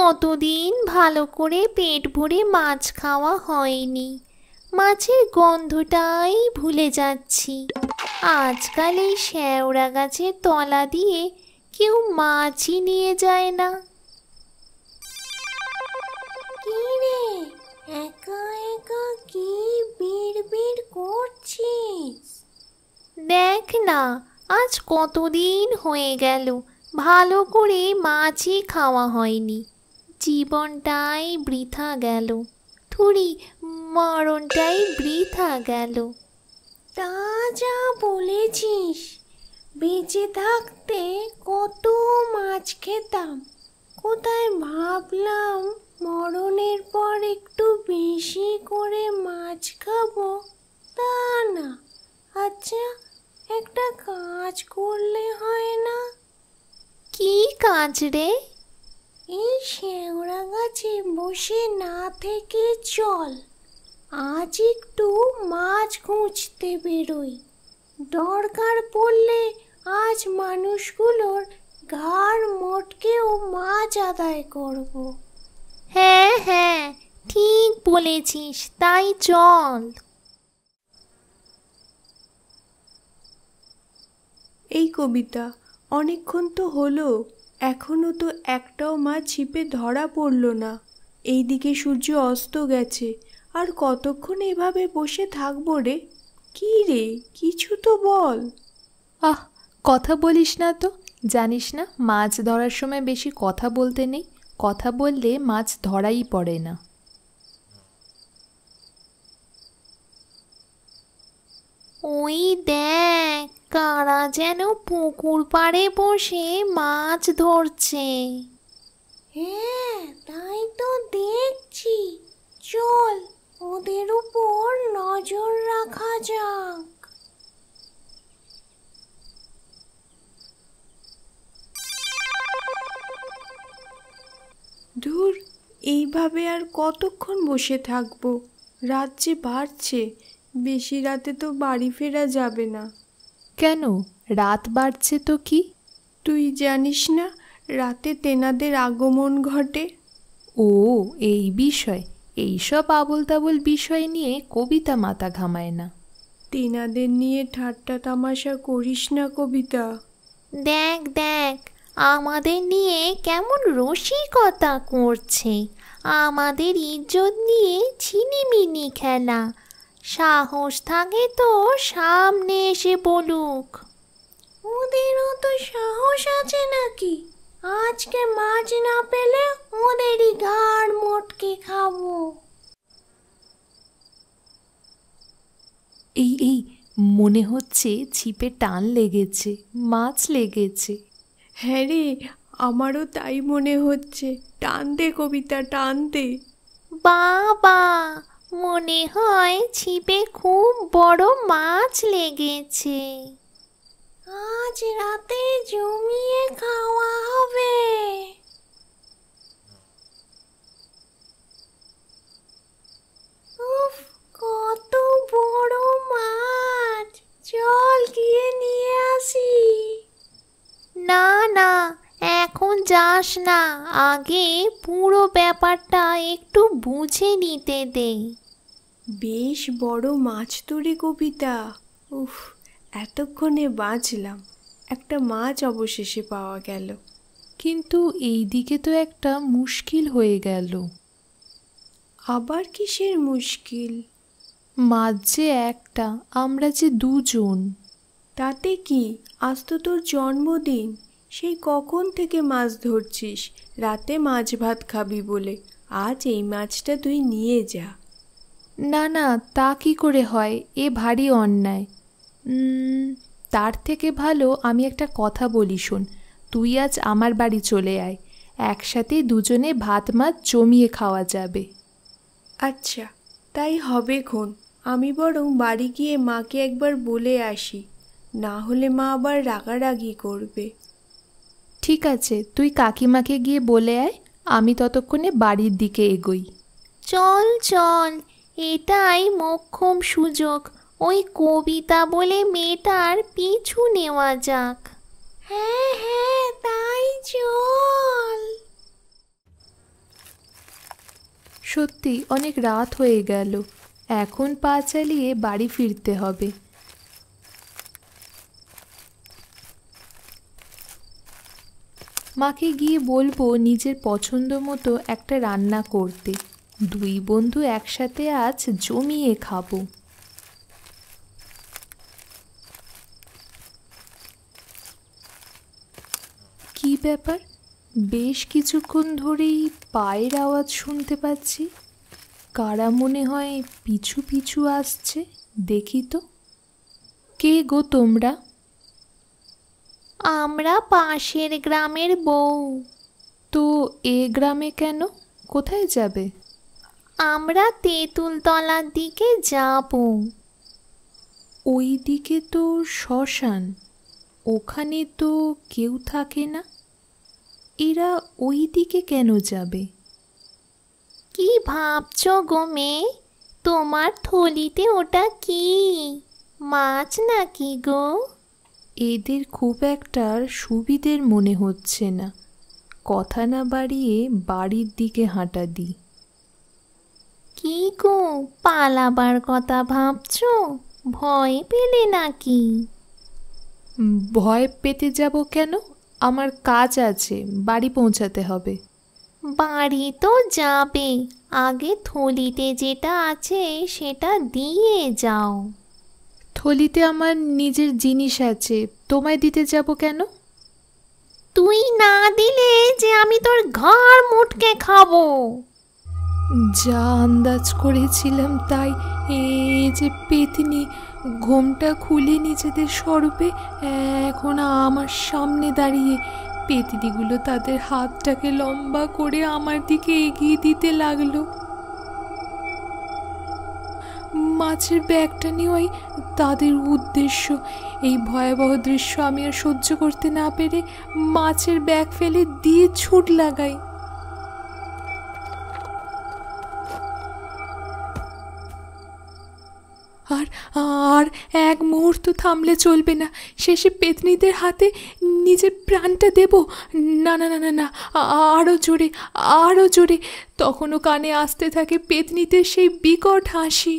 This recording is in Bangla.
কতদিন ভালো করে পেট ভরে মাছ খাওয়া হয়নি। মাছের গন্ধটাই ভুলে যাচ্ছি। আজকাল এই শ্যাওড়া গাছের তলা দিয়ে কেউ মাছই নিয়ে যায় না। কি রে, একা একা কি বিড়বিড় করছিস? দেখ না, আজ কতদিন হয়ে গেল ভালো করে মাছই খাওয়া হয়নি। জীবনটাই বৃথা গেল, থুড়ি মরণটাই বৃথা গেল। তা যা বলেছিস, বেঁচে থাকতে কত মাছ খেতাম, কোথায় ভাবলাম মরণের পর একটু বেশি করে মাছ খাবো। তা না, আচ্ছা একটা কাজ করলে হয় না? কি কাজ রে? এই শ্যাওড়া গাছে বসে না থেকে চল, আজ একটু মাছ খুঁজতে বেরোই। দরকার পড়লে আজ মানুষগুলোর ঘাড় মটকেও মাছ আদায় করব। হ্যাঁ হ্যাঁ, ঠিক বলেছিস, তাই চল। এই কবিতা, অনেকক্ষণ তো হলো, এখনো তো একটাও মাছ ছিপে ধরা পড়ল না। এইদিকে সূর্য অস্ত গেছে, আর কতক্ষণ এভাবে বসে থাকবো রে? কি রে, কিছু তো বল। আহ, কথা বলিস না তো। জানিস না মাছ ধরার সময় বেশি কথা বলতে নেই, কথা বললে মাছ ধরাই পড়ে না। ওই দেখ, কারা যেন পুকুর পাড়ে বসে মাছ ধরছে। হ্যাঁ, তাই তো দেখছি। চল, ওদের উপর নজর রাখা যাক। ধুর, এইভাবে আর কতক্ষণ বসে থাকবো? রাত যে বাড়ছে, বেশি রাতে তো বাড়ি ফেরা যাবে না। কেন, রাত বাড়ছে তো কি? তুই জানিস না, রাতে তেনাদের আগমন ঘটে। ও, এই বিষয়। এইসব আবোল তাবোল বিষয় নিয়ে কবিতা মাথা ঘামায় না। তেনাদের নিয়ে ঠাট্টা তামাশা করিস না কবিতা। দেখ দেখ, আমাদের নিয়ে কেমন রসিকতা করছে। আমাদের ইজ্জত নিয়ে ছিনিমিনি খেলা। সাহস থাকে তো সামনে এসে বলুক। ওদেরও তো সাহস আছে নাকি? আজকে মাছ না পেলে ওদেরই ঘাড় মটকে খাবো। এই এই, মনে হচ্ছে ছিপে টান লেগেছে, মাছ লেগেছে। হ্যাঁ রে, আমারও তাই মনে হচ্ছে। টান দে কবিতা, টান দে। বাবা, মনে হয় ছিপে খুব বড় মাছ লেগেছে। আজ রাতে জমিয়ে খাওয়া হবে। উফ, কত বড় মাছ! চল গিয়ে নিয়ে আসি। না না, এখন যাস না, আগে পুরো ব্যাপারটা একটু বুঝে নিতে দে। বেশ বড় মাছ তো রে কবিতা। উফ, এতক্ষণে বাঁচলাম, একটা মাছ অবশেষে পাওয়া গেল। কিন্তু এই দিকে তো একটা মুশকিল হয়ে গেল। আবার কিসের মুশকিল? মাছ যে একটা, আমরা যে দুজন। তাতে কি, আজ তো তোর জন্মদিন। সেই কখন থেকে মাছ ধরছিস, রাতে মাছ ভাত খাবি বলে। আজ এই মাছটা তুই নিয়ে যা। না না, তা কি করে হয়, এ ভারী অন্যায়। তার থেকে ভালো আমি একটা কথা বলি, শোন। তুই আজ আমার বাড়ি চলে আয়, একসাথে দুজনে ভাত মাছ জমিয়ে খাওয়া যাবে। আচ্ছা, তাই হবে খন। আমি বরং বাড়ি গিয়ে মাকে একবার বলে আসি, না হলে মা আবার রাগারাগি করবে। ঠিক আছে, তুই কাকিমাকে গিয়ে বলে আয়, আমি ততক্ষণে বাড়ির দিকে এগোই। চল চল, এটাই মোক্ষম সুযোগ। ওই কবিতা বলে মেয়েটার পিছু নেওয়া যাক। হ্যাঁ হ্যাঁ, তাই চল। সত্যি অনেক রাত হয়ে গেল, এখন পা চালিয়ে বাড়ি ফিরতে হবে। মাকে গিয়ে বলবো নিজের পছন্দ মতো একটা রান্না করতে, দুই বন্ধু একসাথে আজ জমিয়ে খাবো। কি ব্যাপার, বেশ কিছুক্ষণ ধরেই পায়ের আওয়াজ শুনতে পাচ্ছি। কারা মনে হয় পিছু পিছু আসছে, দেখি তো। কে গো তোমরা? আমরা পাশের গ্রামের বউ। তো এ গ্রামে কেন, কোথায় যাবে? আমরা তেঁতুলতলার দিকে যাব। ওই দিকে তো শ্মশান, ওখানে তো কেউ থাকে না, এরা ওই দিকে কেন যাবে? কি ভাবছো গো মেয়ে? তোমার থলিতে ওটা কি, মাছ নাকি গো? এদের খুব একটা সুবিধের মনে হচ্ছে না, কথা না বাড়িয়ে বাড়ির দিকে হাঁটা দিই। কি গো, পালাবার কথা ভাবছো? ভয় পেলে নাকি? ভয় পেতে যাব কেন, আমার কাজ আছে, বাড়ি পৌঁছাতে হবে। বাড়ি তো যাবে, আগে থলিতে যেটা আছে সেটা দিয়ে যাও। থলিতে আমার নিজের জিনিস আছে, তোমায় দিতে যাব কেন? তুই না দিলে যে আমি তোর ঘাড় মুটকে খাবো। যা আন্দাজ করেছিলাম তাই, এ যে পেতনি, ঘোমটা খুলে নিজেদের স্বরূপে এখন আমার সামনে দাঁড়িয়ে। পেতনিগুলো তাদের হাতটাকে লম্বা করে আমার দিকে এগিয়ে দিতে লাগলো। মাছের ব্যাগটা নেওয়াই তাদের উদ্দেশ্য। এই ভয়াবহ দৃশ্য আমি আর সহ্য করতে না পেরে মাছের ব্যাগ ফেলে দিয়ে ছুট লাগাই। আর আর এক মুহূর্ত থামলে চলবে না, শেষে পেতনিদের হাতে নিজের প্রাণটা দেব। না না না না না, আরও জোরে, আরও জোরে। তখনও কানে আসতে থাকে পেতনিদের সেই বিকট হাসি।